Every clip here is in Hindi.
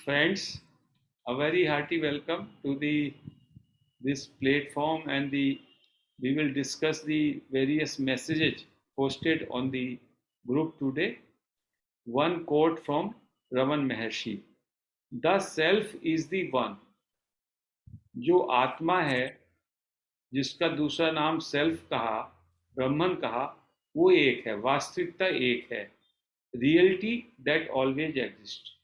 friends, a very hearty welcome to the this platform and the we will discuss the various messages posted on the group today. One quote from Raman Maharshi: "The self is the one." जो आत्मा है, जिसका दूसरा नाम सेल्फ कहा, ब्रह्मन कहा, वो एक है, वास्तविकता एक है। Reality that always exist.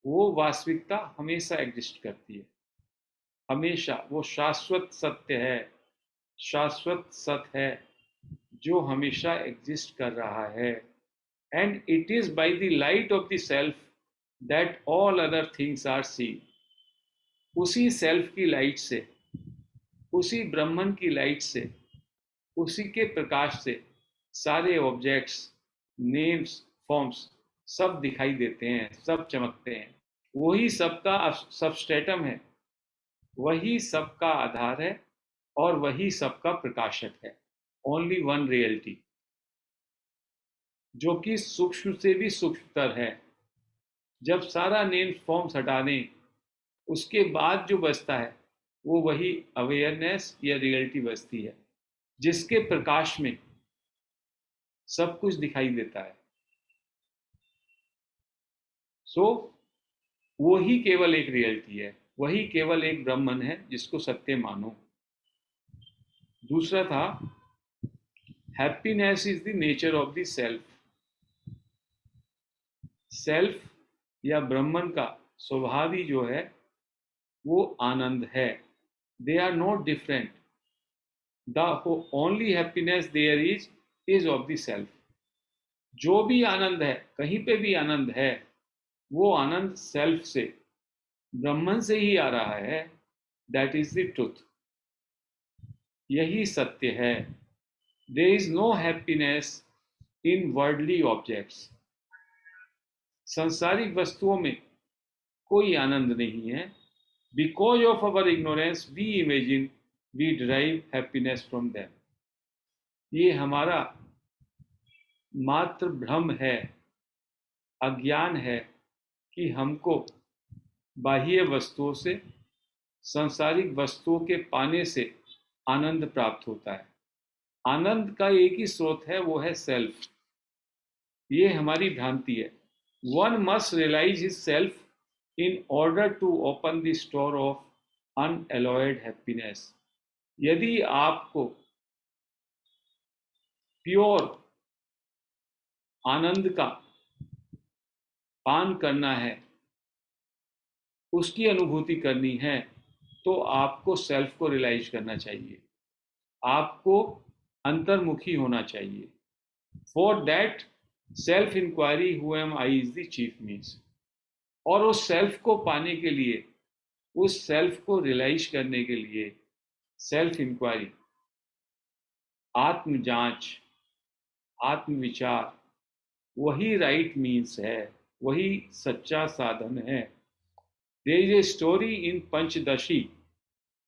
वो वास्तविकता हमेशा एग्जिस्ट करती है, हमेशा। वो शाश्वत सत्य है, शाश्वत सत्य है जो हमेशा एग्जिस्ट कर रहा है। And it is by the light of the self that all other things are seen. उसी सेल्फ की लाइट से, उसी ब्रह्मन की लाइट से, उसी के प्रकाश से सारे ऑब्जेक्ट्स, नेम्स, फॉर्म्स सब दिखाई देते हैं, सब चमकते हैं। वही सबका सबस्ट्रेटम है, वही सबका आधार है और वही सबका प्रकाशक है। ओनली वन रियलिटी, जो कि सूक्ष्म से भी सूक्ष्मतर है। जब सारा नेम फॉर्म्स हटा दें, उसके बाद जो बचता है वो वही अवेयरनेस या रियलिटी बचती है, जिसके प्रकाश में सब कुछ दिखाई देता है। सो वही केवल एक रियलिटी है, वही केवल एक ब्रह्मन है जिसको सत्य मानो। दूसरा था, happiness is the nature of the self. Self या ब्रह्मन का स्वभाव ही जो है वो आनंद है। They are not different. The only happiness there is of the self. जो भी आनंद है, कहीं पे भी आनंद है, वो आनंद सेल्फ से, ब्रह्मन से ही आ रहा है। That is the truth. यही सत्य है। There is no happiness in worldly objects. संसारिक वस्तुओं में कोई आनंद नहीं है। Because of our ignorance we imagine we derive happiness from them. ये हमारा मात्र भ्रम है, अज्ञान है कि हमको बाह्य वस्तुओं से, सांसारिक वस्तुओं के पाने से आनंद प्राप्त होता है। आनंद का एक ही स्रोत है, वो है सेल्फ। ये हमारी भ्रांति है। One must realise his self in order to open the store of unalloyed happiness। यदि आपको प्योर आनंद का पान करना है, उसकी अनुभूति करनी है, तो आपको सेल्फ को रियलाइज करना चाहिए, आपको अंतर्मुखी होना चाहिए। For that self inquiry who am I is the chief means. और उस सेल्फ को पाने के लिए, उस सेल्फ को रियलाइज करने के लिए सेल्फ इंक्वायरी, आत्म जांच, आत्म विचार, वही राइट मीन्स है, वही सच्चा साधन है। There is a story in Panchadashi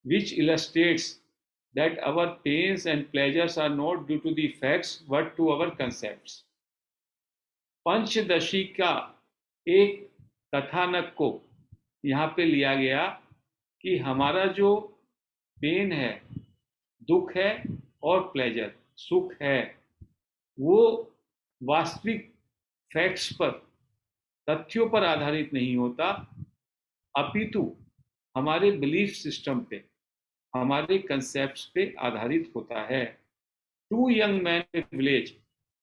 which illustrates that our pains and pleasures are not due to the facts but to our concepts। Panchadashi का एक कथानक को यहाँ पे लिया गया कि हमारा जो पेन है, दुख है, और प्लेजर, सुख है, वो वास्तविक फैक्ट्स पर, तथ्यों पर आधारित नहीं होता, अपितु हमारे बिलीफ सिस्टम पे, हमारे कंसेप्ट्स पे आधारित होता है। Two young man in village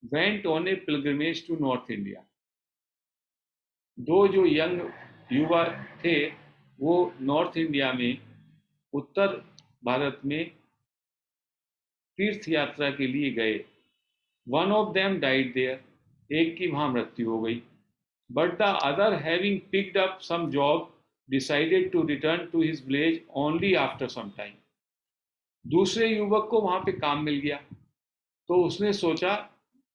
went on a pilgrimage to north India. दो जो यंग युवा थे, वो नॉर्थ इंडिया में, उत्तर भारत में तीर्थ यात्रा के लिए गए। One of them died there, एक की वहां मृत्यु हो गई। But the other having picked up some job decided to return to his village only after some time. दूसरे युवक को वहां पे काम मिल गया, तो उसने सोचा,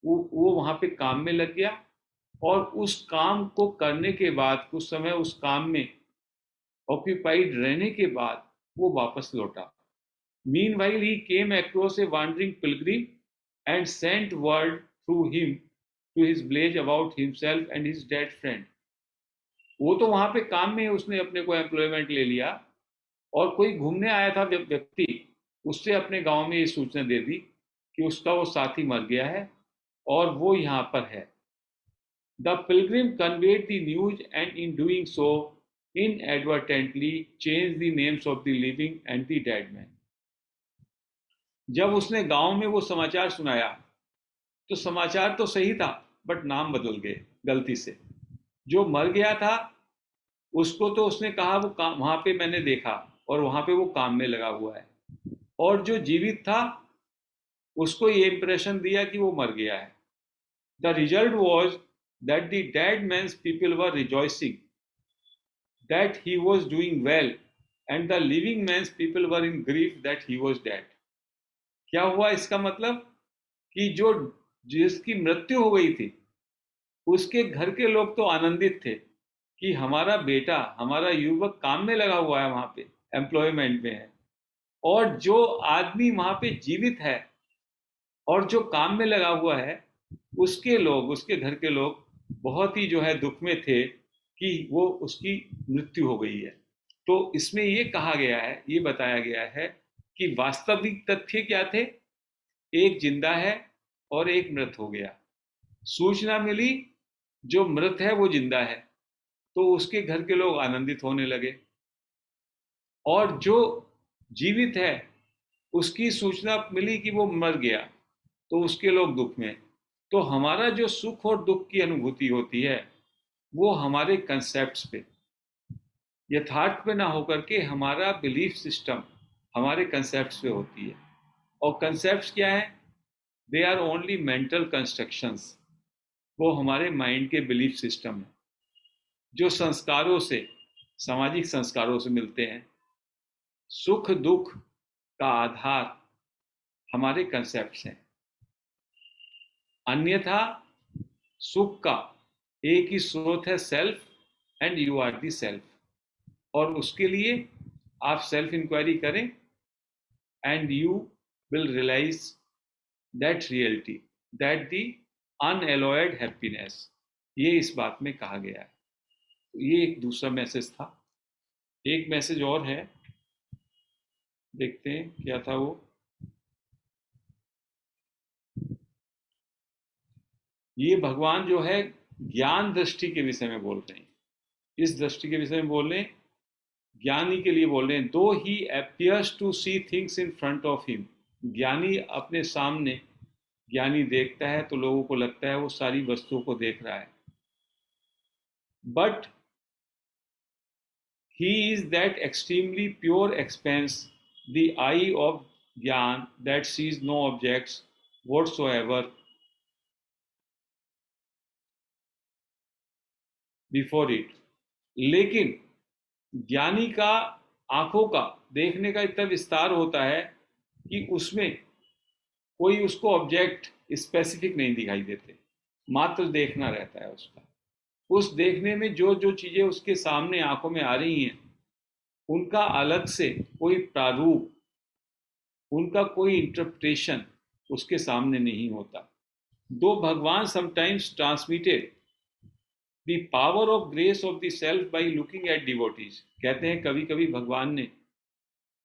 वो वहां पे काम में लग गया, और उस काम को करने के बाद, कुछ समय उस काम में ऑक्यूपाइड रहने के बाद वो वापस लौटा। Meanwhile he came across a wandering pilgrim and sent word through him to his village about himself and his dead friend. वो तो वहां पे काम में उसने अपने को एम्प्लॉयमेंट ले लिया, और कोई घूमने आया था व्यक्ति, उससे अपने गांव में ये सूचना दे दी कि उसका वो साथी मर गया है और वो यहाँ पर है। The pilgrim conveyed the news and in doing so inadvertently changed the names of the living and the dead man. जब उसने गांव में वो समाचार सुनाया तो समाचार तो सही था, बट नाम बदल गए गलती से। जो मर गया था उसको तो उसने कहा वो काम वहां पे मैंने देखा, और वहां पे वो काम में लगा हुआ है, और जो जीवित था उसको ये इंप्रेशन दिया कि वो मर गया है। The result was that the dead man's people were rejoicing that he was doing well, and the living man's people were in grief that he was dead. क्या हुआ इसका मतलब कि जो जिसकी मृत्यु हो गई थी उसके घर के लोग तो आनंदित थे कि हमारा बेटा, हमारा युवक काम में लगा हुआ है, वहां पे एम्प्लॉयमेंट में है, और जो आदमी वहां पे जीवित है और जो काम में लगा हुआ है, उसके लोग, उसके घर के लोग बहुत ही जो है दुख में थे कि वो उसकी मृत्यु हो गई है। तो इसमें ये कहा गया है, ये बताया गया है कि वास्तविक तथ्य क्या थे। एक जिंदा है और एक मृत हो गया। सूचना मिली, जो मृत है वो जिंदा है, तो उसके घर के लोग आनंदित होने लगे, और जो जीवित है उसकी सूचना मिली कि वो मर गया, तो उसके लोग दुख में। तो हमारा जो सुख और दुख की अनुभूति होती है वो हमारे कंसेप्ट्स पे, यथार्थ पे ना होकर के हमारा बिलीफ सिस्टम हमारे कंसेप्ट्स पे होती है। और कंसेप्ट्स क्या है? They are only mental constructions. वो हमारे माइंड के बिलीफ सिस्टम है जो संस्कारों से, सामाजिक संस्कारों से मिलते हैं। सुख दुख का आधार हमारे कंसेप्ट्स हैं। अन्यथा सुख का एक ही स्रोत है, self, and you are the self. और उसके लिए आप सेल्फ इंक्वायरी करें, and you will realise that reality, that the unalloyed happiness. ये इस बात में कहा गया है। ये एक दूसरा मैसेज था। एक मैसेज और है, देखते हैं क्या था वो। ये भगवान जो है ज्ञान दृष्टि के विषय में बोल रहे हैं। इस दृष्टि के विषय में बोल रहे हैं, ज्ञानी के लिए बोल रहे हैं। Though he appears to see things in front of him. ज्ञानी अपने सामने, ज्ञानी देखता है तो लोगों को लगता है वो सारी वस्तुओं को देख रहा है, but he is that extremely pure expanse, the eye of jnana that sees no objects whatsoever before it. लेकिन ज्ञानी का आंखों का देखने का इतना विस्तार होता है कि उसमें कोई उसको ऑब्जेक्ट स्पेसिफिक नहीं दिखाई देते, मात्र देखना रहता है उसका। उस देखने में जो जो चीजें उसके सामने आंखों में आ रही हैं उनका अलग से कोई प्रारूप, उनका कोई इंटरप्रिटेशन उसके सामने नहीं होता। दो Bhagavan sometimes transmitted the power of grace of the self by looking at devotees. कहते हैं कभी कभी भगवान ने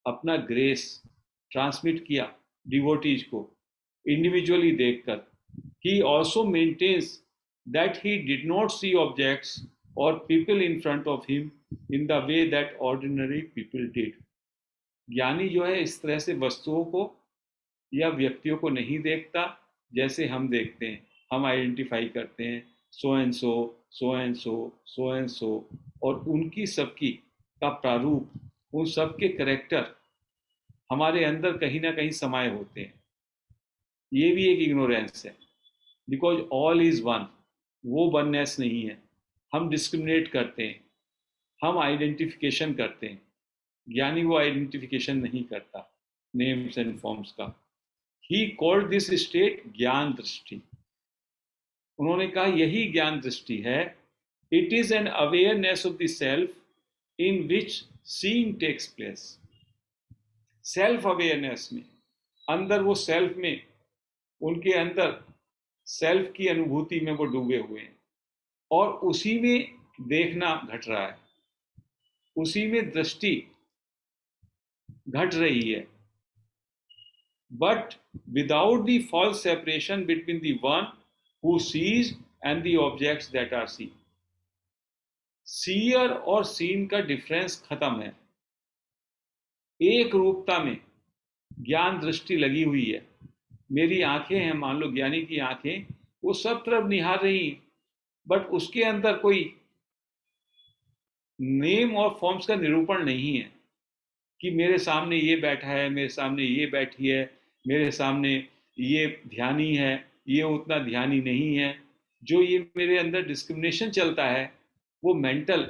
अपना ग्रेस ट्रांसमिट किया डिवोटीज को इंडिविजुअली देखकर। He also maintains that he did not see objects और people in front of him in the way that ordinary people did. ज्ञानी जो है इस तरह से वस्तुओं को या व्यक्तियों को नहीं देखता जैसे हम देखते हैं। हम आइडेंटिफाई करते हैं so and so, so and so, so and so, और उनकी सबकी का प्रारूप, उन सब के करेक्टर हमारे अंदर कहीं ना कहीं समाये होते हैं। ये भी एक इग्नोरेंस है, बिकॉज ऑल इज वन। वो वननेस नहीं है। हम डिस्क्रिमिनेट करते हैं, हम आइडेंटिफिकेशन करते हैं। ज्ञानी वो आइडेंटिफिकेशन नहीं करता नेम्स एंड फॉर्म्स का। ही कॉल्ड दिस स्टेट ज्ञान दृष्टि। उन्होंने कहा यही ज्ञान दृष्टि है। It is an awareness of the self in which seeing takes place. Self awareness में, अंदर वो सेल्फ में, उनके अंदर सेल्फ की अनुभूति में वो डूबे हुए हैं, और उसी में देखना घट रहा है, उसी में दृष्टि घट रही है, but without the false separation between the one who sees and the objects that are seen. Seer और सीन का डिफरेंस खत्म है, एक रूपता में ज्ञान दृष्टि लगी हुई है। मेरी आंखें हैं, मान लो ज्ञानी की आंखें, वो सब तरफ निहार रही, बट उसके अंदर कोई नेम और फॉर्म्स का निरूपण नहीं है कि मेरे सामने ये बैठा है, मेरे सामने ये बैठी है, मेरे सामने ये ध्यानी है, ये उतना ध्यानी नहीं है। जो ये मेरे अंदर डिस्क्रिमिनेशन चलता है वो मेंटल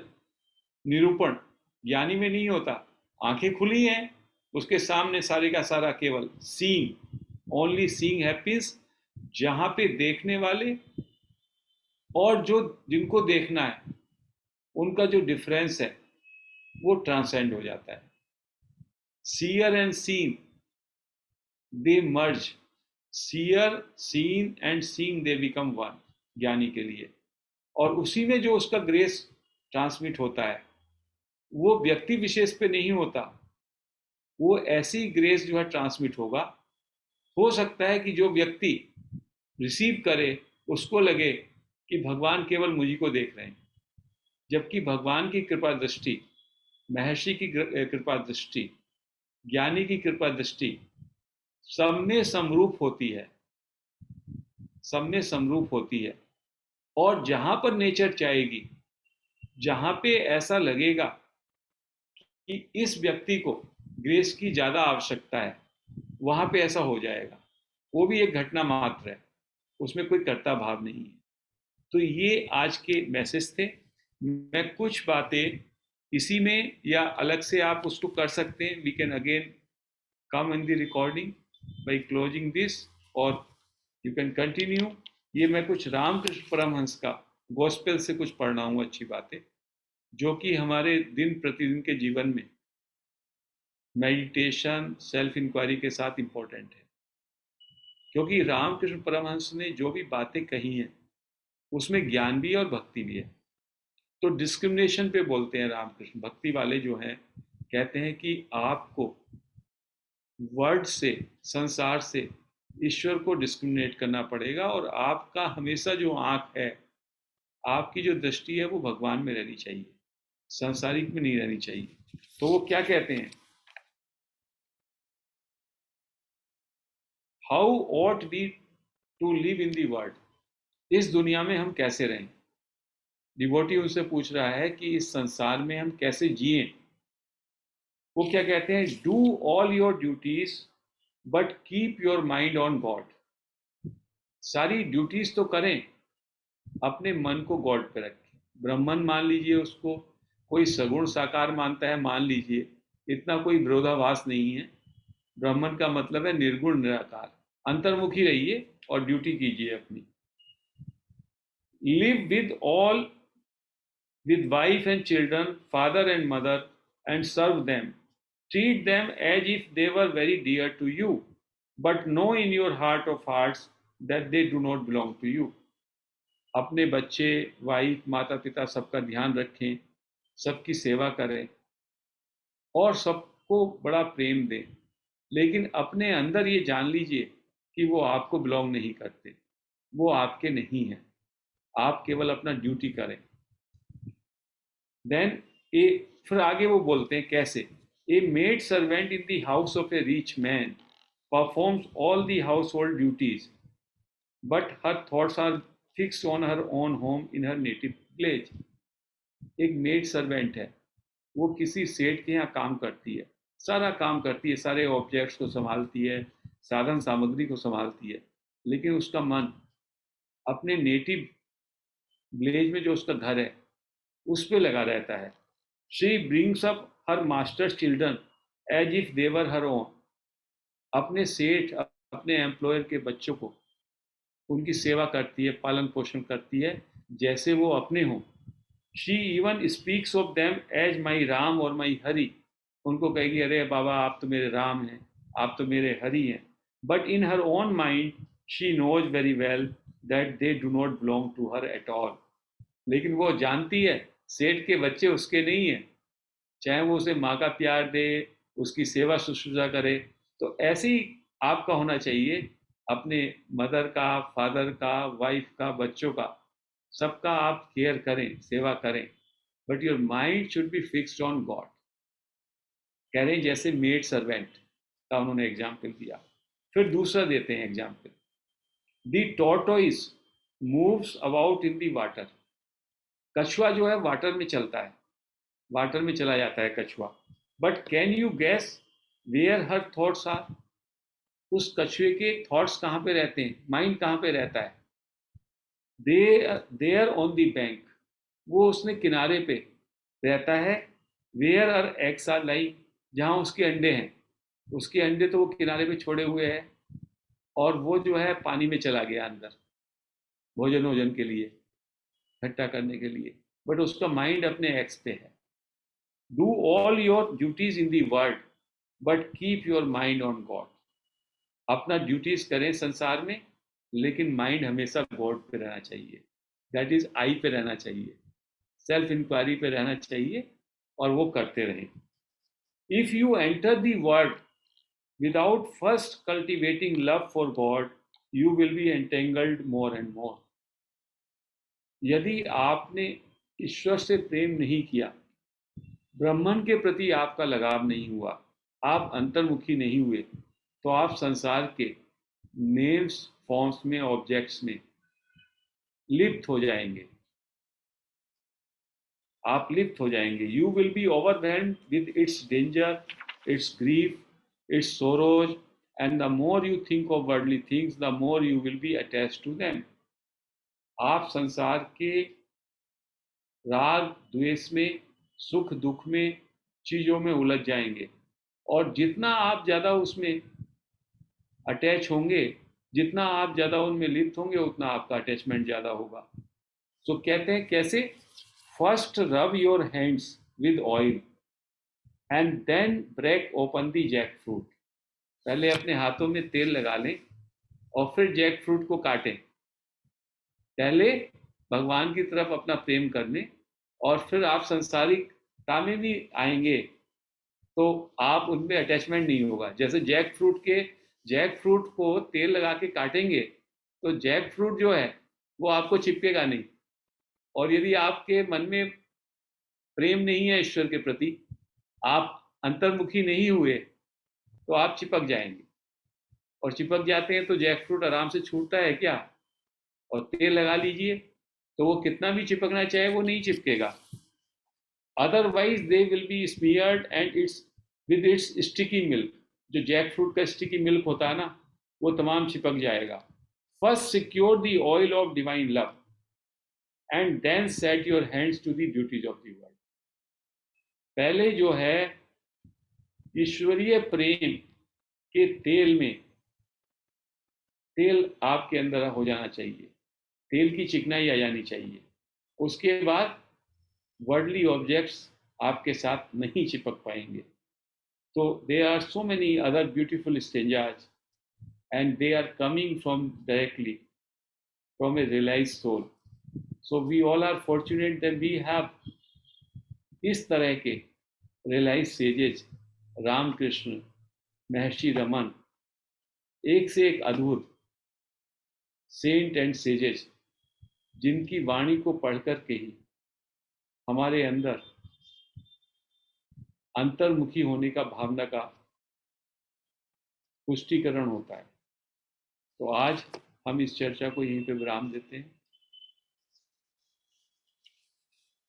निरूपण ज्ञानी में नहीं होता। आंखें खुली हैं, उसके सामने सारे का सारा केवल सीइंग, ओनली सीइंग हैपेंस, जहां पे देखने वाले और जो जिनको देखना है उनका जो डिफरेंस है वो ट्रांसेंड हो जाता है। Seer and seen they merge, seer seen and seeing they become one ज्ञानी के लिए। और उसी में जो उसका ग्रेस ट्रांसमिट होता है वो व्यक्ति विशेष पे नहीं होता, वो ऐसी ग्रेस जो है ट्रांसमिट होगा। हो सकता है कि जो व्यक्ति रिसीव करे उसको लगे कि भगवान केवल मुझी को देख रहे हैं, जबकि भगवान की कृपा दृष्टि, महर्षि की कृपा दृष्टि, ज्ञानी की कृपा दृष्टि सब में समरूप होती है, सब में समरूप होती है। और जहां पर नेचर चाहेगी, जहां पे ऐसा लगेगा कि इस व्यक्ति को ग्रेस की ज्यादा आवश्यकता है, वहां पे ऐसा हो जाएगा। वो भी एक घटना मात्र है, उसमें कोई कर्ता भाव नहीं है। तो ये आज के मैसेज थे। मैं कुछ बातें इसी में या अलग से आप उसको कर सकते हैं। We can again come in the recording by closing this, और यू कैन कंटिन्यू। ये मैं कुछ रामकृष्ण परमहंस का गॉस्पेल से कुछ पढ़ रहा हूँ, अच्छी बातें जो कि हमारे दिन प्रतिदिन के जीवन में मेडिटेशन, सेल्फ इंक्वायरी के साथ इंपॉर्टेंट है। क्योंकि रामकृष्ण परमहंस ने जो भी बातें कही हैं उसमें ज्ञान भी है और भक्ति भी है। तो डिस्क्रिमिनेशन पे बोलते हैं रामकृष्ण, भक्ति वाले जो हैं कहते हैं कि आपको वर्ड से, संसार से ईश्वर को डिस्क्रिमिनेट करना पड़ेगा, और आपका हमेशा जो आंख है, आपकी जो दृष्टि है वो भगवान में रहनी चाहिए, सांसारिक में नहीं रहनी चाहिए। तो वो क्या कहते हैं, how ought we to live in the world, इस दुनिया में हम कैसे रहें। डिवोटी उनसे पूछ रहा है कि इस संसार में हम कैसे जिए। वो क्या कहते हैं, do all your duties but keep your mind on God. सारी ड्यूटीज तो करें, अपने मन को गॉड पे रखें। ब्रह्मन मान लीजिए उसको, कोई सगुण साकार मानता है मान लीजिए, इतना कोई विरोधाभास नहीं है। ब्रह्मन का मतलब है निर्गुण निराकार। अंतर्मुखी रहिए और ड्यूटी कीजिए अपनी। Live with all, with wife and children, father and mother, and serve them. Treat them as if they were very dear to you, but know in your heart of hearts that they do not belong to you. अपने बच्चे, वाइफ, माता पिता सबका ध्यान रखें, सबकी सेवा करें और सबको बड़ा प्रेम दें, लेकिन अपने अंदर ये जान लीजिए कि वो आपको बिलोंग नहीं करते, वो आपके नहीं हैं। आप केवल अपना ड्यूटी करें। देन ए, फिर आगे वो बोलते हैं कैसे, a maid servant in the house of a rich man performs all the household duties, but her thoughts are fixed on her own home in her native village. एक मेड सर्वेंट है, वो किसी सेठ के यहाँ काम करती है, सारा काम करती है, सारे ऑब्जेक्ट्स को संभालती है, साधन सामग्री को संभालती है, लेकिन उसका मन अपने नेटिव विलेज में जो उसका घर है उस पर लगा रहता है। She brings up her master's children as if they were her own. अपने सेठ, अपने एम्प्लॉयर के बच्चों को उनकी सेवा करती है, पालन पोषण करती है जैसे वो अपने हों। She even speaks of them as my Ram और माई हरि। उनको कहेगी अरे बाबा आप तो मेरे राम हैं, आप तो मेरे हरि हैं। But in her own mind she knows very well that they do not belong to her at all. लेकिन वो जानती है सेठ के बच्चे उसके नहीं हैं, चाहे वो उसे माँ का प्यार दे, उसकी सेवा शुश्रूषा करे। तो ऐसे ही आपका होना चाहिए, अपने मदर का, फादर का, वाइफ का, बच्चों का, सबका आप केयर करें, सेवा करें, but your mind should be fixed on God. कह रहे हैं जैसे मेड सर्वेंट का उन्होंने एग्जाम्पल दिया। फिर दूसरा देते हैं example, the tortoise moves about in the water. कछुआ जो है वाटर में चलता है, वाटर में चला जाता है कछुआ, but can you guess where her thoughts are? उस कछुए के थॉट्स कहाँ पे रहते हैं, माइंड कहाँ पे रहता है? देयर ऑन दी बैंक, वो उसने किनारे पे रहता है। Where are eggs are lying, जहाँ उसके अंडे हैं, उसके अंडे तो वो किनारे पे छोड़े हुए हैं, और वो जो है पानी में चला गया अंदर भोजन वोजन के लिए, इकट्ठा करने के लिए, बट उसका माइंड अपने एक्स पे है। Do all your duties in the world but keep your mind on God. अपना ड्यूटीज करें संसार में, लेकिन माइंड हमेशा गॉड पे रहना चाहिए, दैट इज आई पे रहना चाहिए, सेल्फ इंक्वायरी पे रहना चाहिए, और वो करते रहें। If you enter the world without first cultivating love for God, you will B entangled more and more. यदि आपने ईश्वर से प्रेम नहीं किया, ब्राह्मण के प्रति आपका लगाव नहीं हुआ, आप अंतर्मुखी नहीं हुए, तो आप संसार के नेम्स, फॉर्म्स में, ऑब्जेक्ट्स में लिप्त हो जाएंगे, आप लिप्त हो जाएंगे। You will be overwhelmed with its danger, its grief, its sorrows, and the more you think of worldly things, the more you will be attached to them. आप संसार के राग द्वेष में, सुख दुख में, चीजों में उलझ जाएंगे, और जितना आप ज्यादा उसमें अटैच होंगे, जितना आप ज्यादा उनमें लिप्त होंगे, उतना आपका अटैचमेंट ज्यादा होगा। तो कहते हैं कैसे, first rub your hands with oil and then break open the jackfruit. पहले अपने हाथों में तेल लगा लें और फिर जैक फ्रूट को काटें। पहले भगवान की तरफ अपना प्रेम करने, और फिर आप संसारिकता में भी आएंगे, तो आप उनमें अटैचमेंट नहीं होगा। जैसे जैक फ्रूट को तेल लगा के काटेंगे, तो जैक फ्रूट जो है वो आपको चिपकेगा नहीं, और यदि आपके मन में प्रेम नहीं है ईश्वर के प्रति, आप अंतर्मुखी नहीं हुए, तो आप चिपक जाएंगे, और चिपक जाते हैं तो जैक फ्रूट आराम से छूटता है क्या? और तेल लगा लीजिए, तो वो कितना भी चिपकना चाहे वो नहीं चिपकेगा। Otherwise they will be smeared and its with its sticky milk. जो जैक फ्रूट का स्टिकी मिल्क होता है ना, वो तमाम चिपक जाएगा। First secure the oil of divine love and then set your hands to the duties of the world. पहले जो है ईश्वरीय प्रेम के तेल में, तेल आपके अंदर हो जाना चाहिए, तेल की चिकनाई आ जानी चाहिए। उसके बाद वर्ल्डली ऑब्जेक्ट्स आपके साथ नहीं चिपक पाएंगे। तो there are so many other beautiful stanzas, and they are coming from directly from a realized soul. So we all are fortunate that we have इस तरह के realized sages, रामकृष्ण, महर्षि रमन, एक से एक अद्भुत सेंट एंड सेजेस, जिनकी वाणी को पढ़ कर के ही हमारे अंदर अंतर्मुखी होने का भावना का पुष्टिकरण होता है। तो आज हम इस चर्चा को यहीं पे विराम देते हैं।